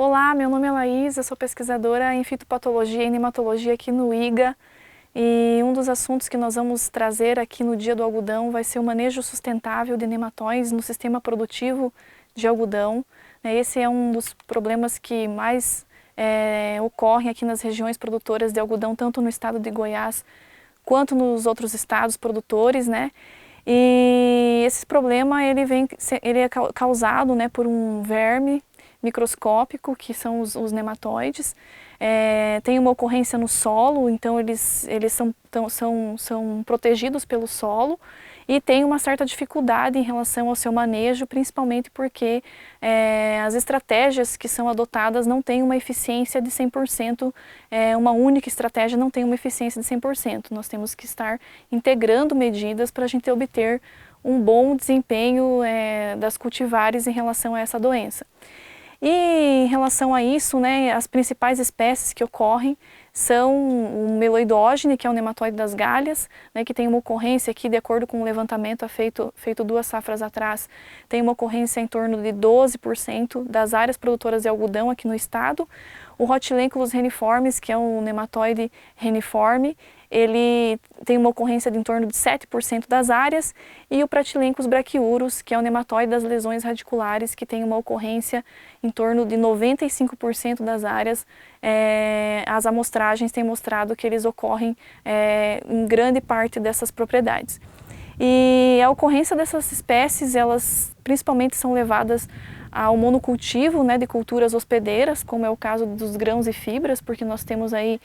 Olá, meu nome é Laís, eu sou pesquisadora em fitopatologia e nematologia aqui no IGA e um dos assuntos que nós vamos trazer aqui no Dia do Algodão vai ser o manejo sustentável de nematóides no sistema produtivo de algodão. Esse é um dos problemas que mais ocorrem aqui nas regiões produtoras de algodão, tanto no estado de Goiás quanto nos outros estados produtores, né? E esse problema ele é causado, né, por um verme microscópico, que são os nematóides. Tem uma ocorrência no solo, então eles são protegidos pelo solo e tem uma certa dificuldade em relação ao seu manejo, principalmente porque as estratégias que são adotadas não têm uma eficiência de 100%, uma única estratégia não tem uma eficiência de 100%. Nós temos que estar integrando medidas para a gente obter um bom desempenho das cultivares em relação a essa doença. E em relação a isso, né, as principais espécies que ocorrem são o meloidógene, que é o nematóide das galhas, né, que tem uma ocorrência aqui, de acordo com o levantamento feito 2 safras atrás, tem uma ocorrência em torno de 12% das áreas produtoras de algodão aqui no estado. O Rhotilenculus reniformes, que é um nematóide reniforme, ele tem uma ocorrência de em torno de 7% das áreas, e o Pratylenchus brachiurus, que é o nematóide das lesões radiculares, que tem uma ocorrência em torno de 95% das áreas. As amostragens têm mostrado que eles ocorrem em grande parte dessas propriedades. E a ocorrência dessas espécies, elas principalmente são levadas ao monocultivo, né, de culturas hospedeiras, como é o caso dos grãos e fibras, porque nós temos aí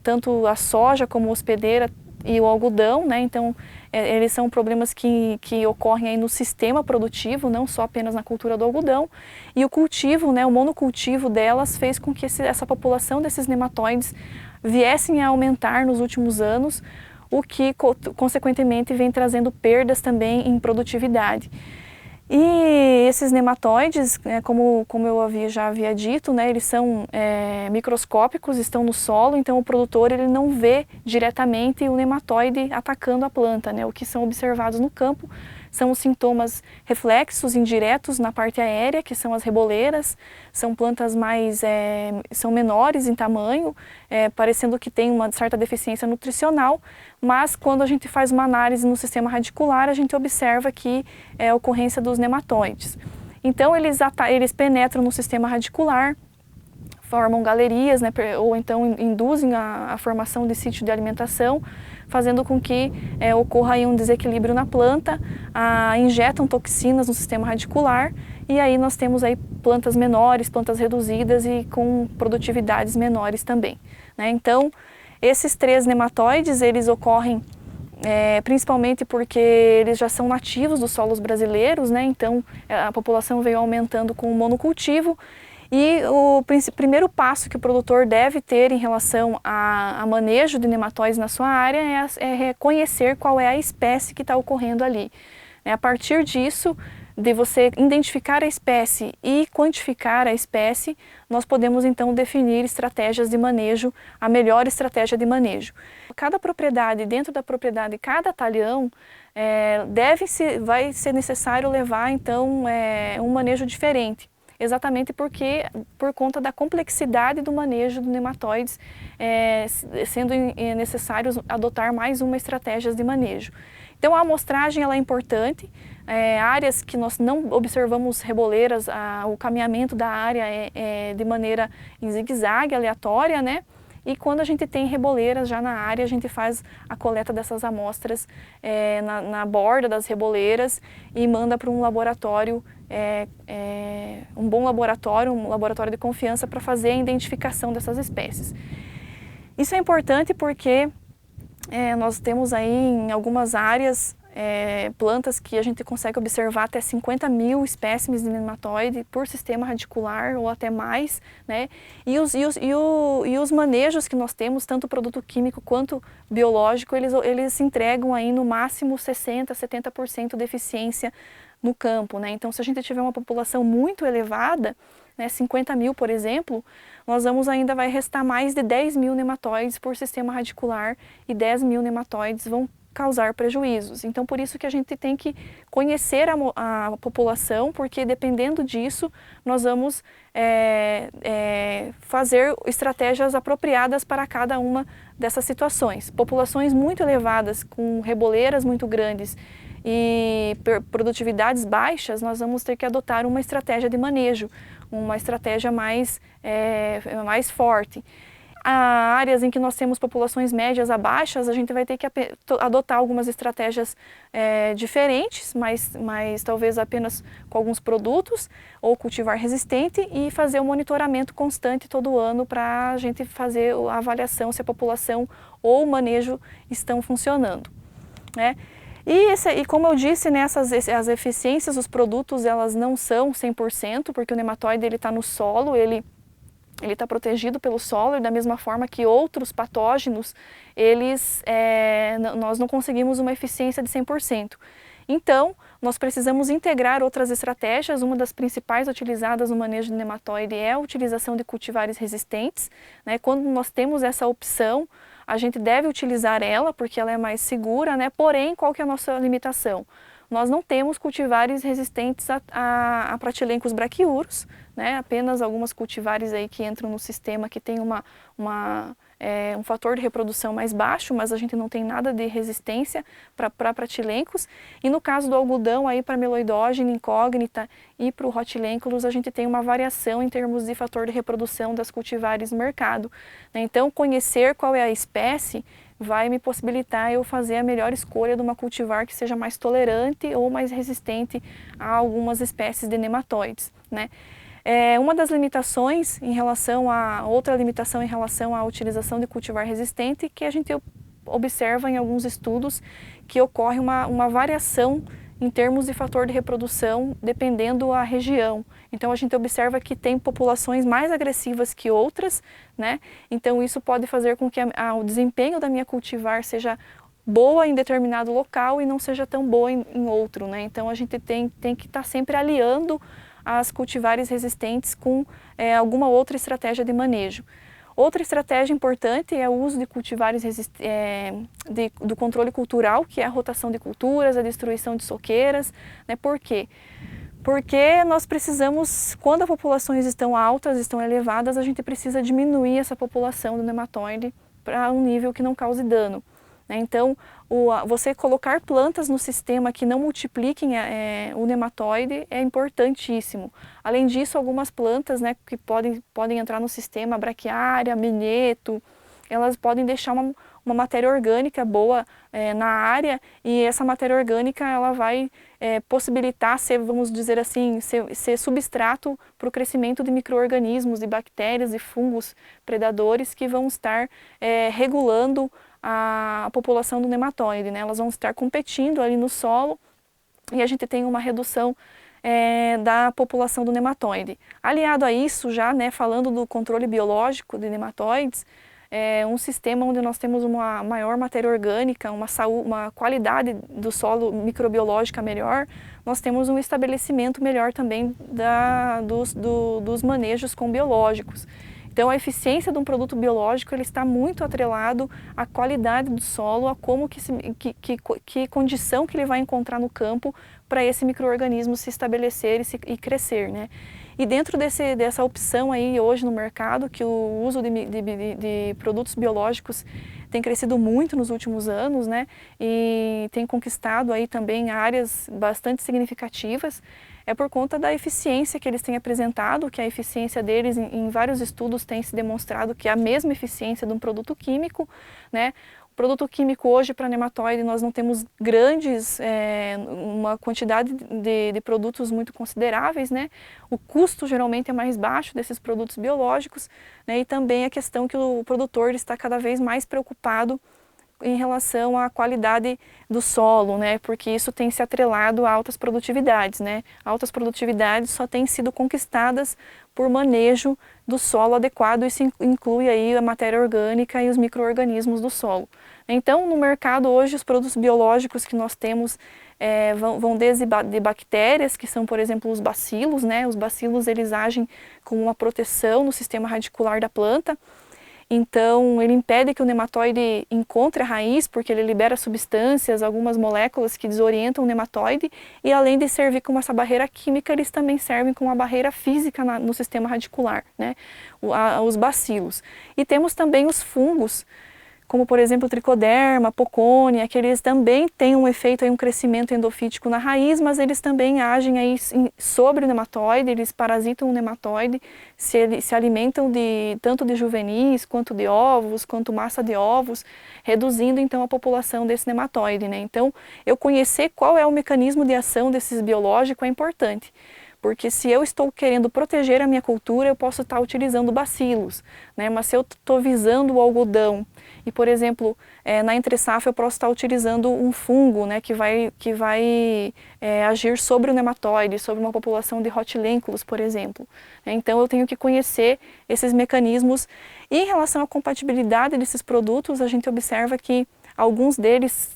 tanto a soja como hospedeira e o algodão, né, então eles são problemas que ocorrem aí no sistema produtivo, não só apenas na cultura do algodão. E o cultivo, né, o monocultivo delas fez com que essa população desses nematóides viessem a aumentar nos últimos anos, o que consequentemente vem trazendo perdas também em produtividade. E esses nematóides, como eu já havia dito, né, eles são microscópicos, estão no solo, então o produtor ele não vê diretamente o nematóide atacando a planta, né, o que são observados no campo são os sintomas reflexos indiretos na parte aérea, que são as reboleiras, são plantas são menores em tamanho, parecendo que tem uma certa deficiência nutricional, mas quando a gente faz uma análise no sistema radicular, a gente observa que é a ocorrência dos nematóides. Então eles penetram no sistema radicular, formam galerias, né, ou então induzem a formação de sítio de alimentação, fazendo com que ocorra aí um desequilíbrio na planta, injetam toxinas no sistema radicular, e aí nós temos aí plantas menores, plantas reduzidas e com produtividades menores também, né? Então, esses 3 nematóides, eles ocorrem principalmente porque eles já são nativos dos solos brasileiros, né? Então a população veio aumentando com o monocultivo. E o primeiro passo que o produtor deve ter em relação a manejo de nematóides na sua área é reconhecer qual é a espécie que está ocorrendo ali. A partir disso, de você identificar a espécie e quantificar a espécie, nós podemos então definir estratégias de manejo, a melhor estratégia de manejo. Cada propriedade, dentro da propriedade, cada talhão, vai ser necessário levar então um manejo diferente. Exatamente por conta da complexidade do manejo dos nematóides, sendo necessário adotar mais uma estratégia de manejo. Então a amostragem ela é importante, áreas que nós não observamos reboleiras, o caminhamento da área é de maneira em zigue-zague, aleatória, né? E quando a gente tem reboleiras já na área, a gente faz a coleta dessas amostras na borda das reboleiras e manda para um laboratório, um bom laboratório, um laboratório de confiança para fazer a identificação dessas espécies. Isso é importante porque nós temos aí em algumas áreas plantas que a gente consegue observar até 50 mil espécimes de nematóide por sistema radicular ou até mais, né? E os manejos que nós temos, tanto produto químico quanto biológico, eles entregam aí no máximo 60%, 70% de eficiência no campo, né? Então, se a gente tiver uma população muito elevada, né, 50 mil, por exemplo, vai restar mais de 10 mil nematóides por sistema radicular e 10 mil nematóides vão causar prejuízos. Então, por isso que a gente tem que conhecer a população, porque dependendo disso, nós vamos fazer estratégias apropriadas para cada uma dessas situações. Populações muito elevadas, com reboleiras muito grandes e produtividades baixas, nós vamos ter que adotar uma estratégia de manejo, uma estratégia mais forte. Há áreas em que nós temos populações médias a baixas, a gente vai ter que adotar algumas estratégias diferentes, mas talvez apenas com alguns produtos, ou cultivar resistente e fazer um monitoramento constante todo ano para a gente fazer a avaliação se a população ou o manejo estão funcionando, né? E como eu disse, né, as eficiências dos produtos, elas não são 100%, porque o nematóide está no solo, ele está protegido pelo solo, e da mesma forma que outros patógenos, nós não conseguimos uma eficiência de 100%. Então, nós precisamos integrar outras estratégias. Uma das principais utilizadas no manejo de nematóide é a utilização de cultivares resistentes, né? Quando nós temos essa opção, a gente deve utilizar ela, porque ela é mais segura, né? Porém, qual que é a nossa limitação? Nós não temos cultivares resistentes a Pratylencos brachyurus, né? Apenas algumas cultivares aí que entram no sistema que tem um fator de reprodução mais baixo, mas a gente não tem nada de resistência para Pratylencos. E no caso do algodão, aí para Meloidogene, Incógnita e para o Rhotilencolus, a gente tem uma variação em termos de fator de reprodução das cultivares no mercado, né? Então, conhecer qual é a espécie vai me possibilitar eu fazer a melhor escolha de uma cultivar que seja mais tolerante ou mais resistente a algumas espécies de nematóides, né? Uma das limitações outra limitação em relação à utilização de cultivar resistente, que a gente observa em alguns estudos que ocorre uma variação em termos de fator de reprodução, dependendo da região. Então, a gente observa que tem populações mais agressivas que outras, né? Então, isso pode fazer com que o desempenho da minha cultivar seja boa em determinado local e não seja tão boa em outro, né? Então, a gente tem que estar sempre aliando as cultivares resistentes com alguma outra estratégia de manejo. Outra estratégia importante é o uso de cultivares do controle cultural, que é a rotação de culturas, a destruição de soqueiras, né? Por quê? Porque nós precisamos, quando as populações estão altas, estão elevadas, a gente precisa diminuir essa população do nematóide para um nível que não cause dano, né? Então, você colocar plantas no sistema que não multipliquem o nematóide é importantíssimo. Além disso, algumas plantas, né, que podem entrar no sistema, braquiária, mineto, elas podem deixar uma matéria orgânica boa na área, e essa matéria orgânica ela vai possibilitar vamos dizer assim, ser substrato para o crescimento de micro-organismos, de bactérias e fungos predadores que vão estar regulando a população do nematóide, né? Elas vão estar competindo ali no solo e a gente tem uma redução da população do nematóide. Aliado a isso, já, né, falando do controle biológico de nematóides, um sistema onde nós temos uma maior matéria orgânica, uma qualidade do solo microbiológica melhor, nós temos um estabelecimento melhor também dos manejos com biológicos. Então, a eficiência de um produto biológico ele está muito atrelado à qualidade do solo, a como que condição que ele vai encontrar no campo para esse micro-organismo se estabelecer e crescer, né? E dentro dessa opção aí hoje no mercado, que o uso de produtos biológicos tem crescido muito nos últimos anos, né? E tem conquistado aí também áreas bastante significativas, é por conta da eficiência que eles têm apresentado, que a eficiência deles em vários estudos tem se demonstrado que é a mesma eficiência de um produto químico, né? O produto químico hoje para nematóide nós não temos uma quantidade de produtos muito consideráveis, né? O custo geralmente é mais baixo desses produtos biológicos, né? E também a questão que o produtor está cada vez mais preocupado em relação à qualidade do solo, né? Porque isso tem se atrelado a altas produtividades, né? Altas produtividades só têm sido conquistadas por manejo do solo adequado, isso inclui aí a matéria orgânica e os micro-organismos do solo. Então, no mercado hoje, os produtos biológicos que nós temos vão desde de bactérias, que são, por exemplo, os bacilos, né? Os bacilos, eles agem como uma proteção no sistema radicular da planta. Então ele impede que o nematóide encontre a raiz, porque ele libera substâncias, algumas moléculas que desorientam o nematóide, e além de servir como essa barreira química, eles também servem como uma barreira física no sistema radicular, né? Os bacilos. E temos também os fungos, como por exemplo o tricoderma, pocônia, que eles também têm um efeito, aí, um crescimento endofítico na raiz, mas eles também agem aí sobre o nematóide, eles parasitam o nematóide, se alimentam tanto de juvenis, quanto de ovos, quanto massa de ovos, reduzindo então a população desse nematóide, né? Então, eu conhecer qual é o mecanismo de ação desses biológicos é importante. Porque se eu estou querendo proteger a minha cultura, eu posso estar utilizando bacilos, né? Mas se eu estou visando o algodão e, por exemplo, na entre-safra eu posso estar utilizando um fungo, né, que vai agir sobre o nematóide, sobre uma população de Rhotilenculus, por exemplo. Então eu tenho que conhecer esses mecanismos. E em relação à compatibilidade desses produtos, a gente observa que alguns deles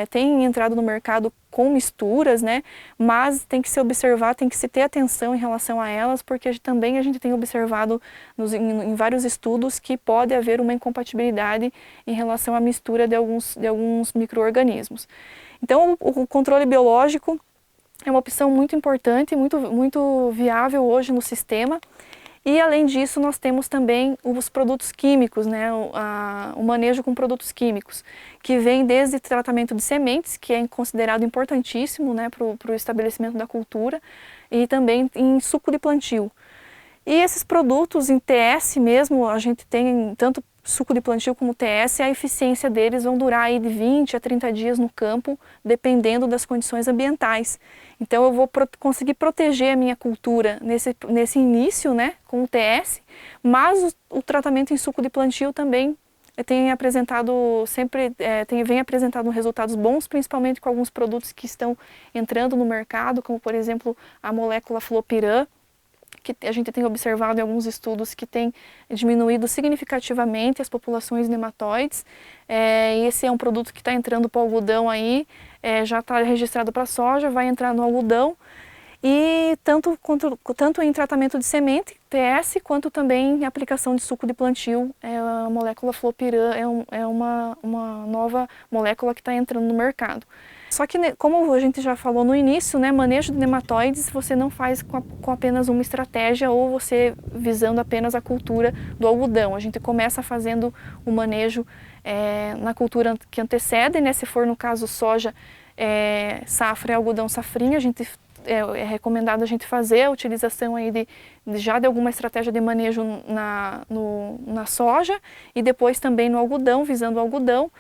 têm entrado no mercado com misturas, né? Mas tem que se observar, tem que se ter atenção em relação a elas, porque também a gente tem observado em vários estudos que pode haver uma incompatibilidade em relação à mistura de alguns micro-organismos. Então, o controle biológico é uma opção muito importante, muito viável hoje no sistema. E além disso, nós temos também os produtos químicos, né? O manejo com produtos químicos, que vem desde tratamento de sementes, que é considerado importantíssimo, né, para o estabelecimento da cultura, e também em suco de plantio. E esses produtos em TS mesmo, a gente tem tanto suco de plantio como TS, a eficiência deles vão durar aí de 20 a 30 dias no campo, dependendo das condições ambientais. Então eu vou conseguir proteger a minha cultura nesse início, né, com o TS, mas o tratamento em suco de plantio também vem apresentando resultados bons, principalmente com alguns produtos que estão entrando no mercado, como por exemplo a molécula Flopiram, que a gente tem observado em alguns estudos que tem diminuído significativamente as populações de nematóides. E esse é um produto que está entrando para o algodão aí, já está registrado para soja, vai entrar no algodão. E tanto em tratamento de semente, TS, quanto também em aplicação de suco de plantio, a molécula Flopiram é uma nova molécula que está entrando no mercado. Só que, como a gente já falou no início, né, manejo de nematóides você não faz com apenas uma estratégia ou você visando apenas a cultura do algodão. A gente começa fazendo o manejo na cultura que antecede, né, se for no caso soja, safra e algodão safrinha, é recomendado a gente fazer a utilização aí já de alguma estratégia de manejo na soja e depois também no algodão, visando o algodão.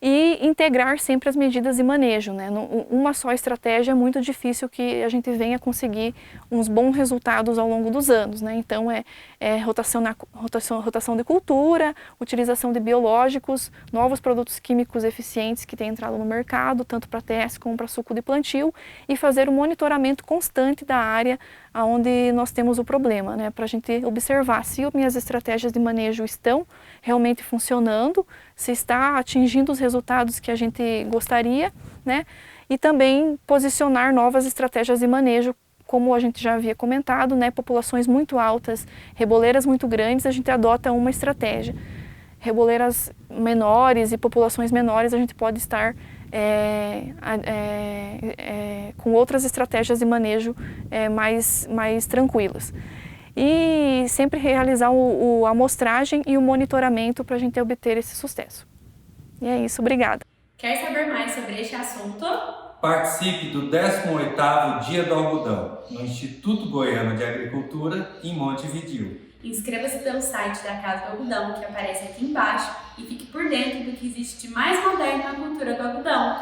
E integrar sempre as medidas de manejo, né? Uma só estratégia é muito difícil que a gente venha conseguir uns bons resultados ao longo dos anos, né? Então rotação de cultura, utilização de biológicos, novos produtos químicos eficientes que têm entrado no mercado, tanto para TS como para suco de plantio, e fazer um monitoramento constante da área onde nós temos o problema, né? Para a gente observar se minhas estratégias de manejo estão realmente funcionando, se está atingindo os resultados que a gente gostaria, né? E também posicionar novas estratégias de manejo, como a gente já havia comentado, né? Populações muito altas, reboleiras muito grandes, a gente adota uma estratégia. Reboleiras menores e populações menores, a gente pode estar com outras estratégias de manejo mais tranquilas. E sempre realizar a amostragem e o monitoramento para a gente obter esse sucesso. E é isso, obrigada. Quer saber mais sobre este assunto? Participe do 18º Dia do Algodão, no Instituto Goiano de Agricultura, em Montevidéu. Inscreva-se pelo site da Casa do Algodão, que aparece aqui embaixo, e fique por dentro do que existe de mais moderno na cultura do algodão.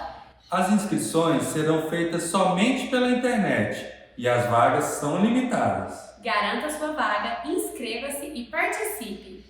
As inscrições serão feitas somente pela internet e as vagas são limitadas. Garanta sua vaga, inscreva-se e participe!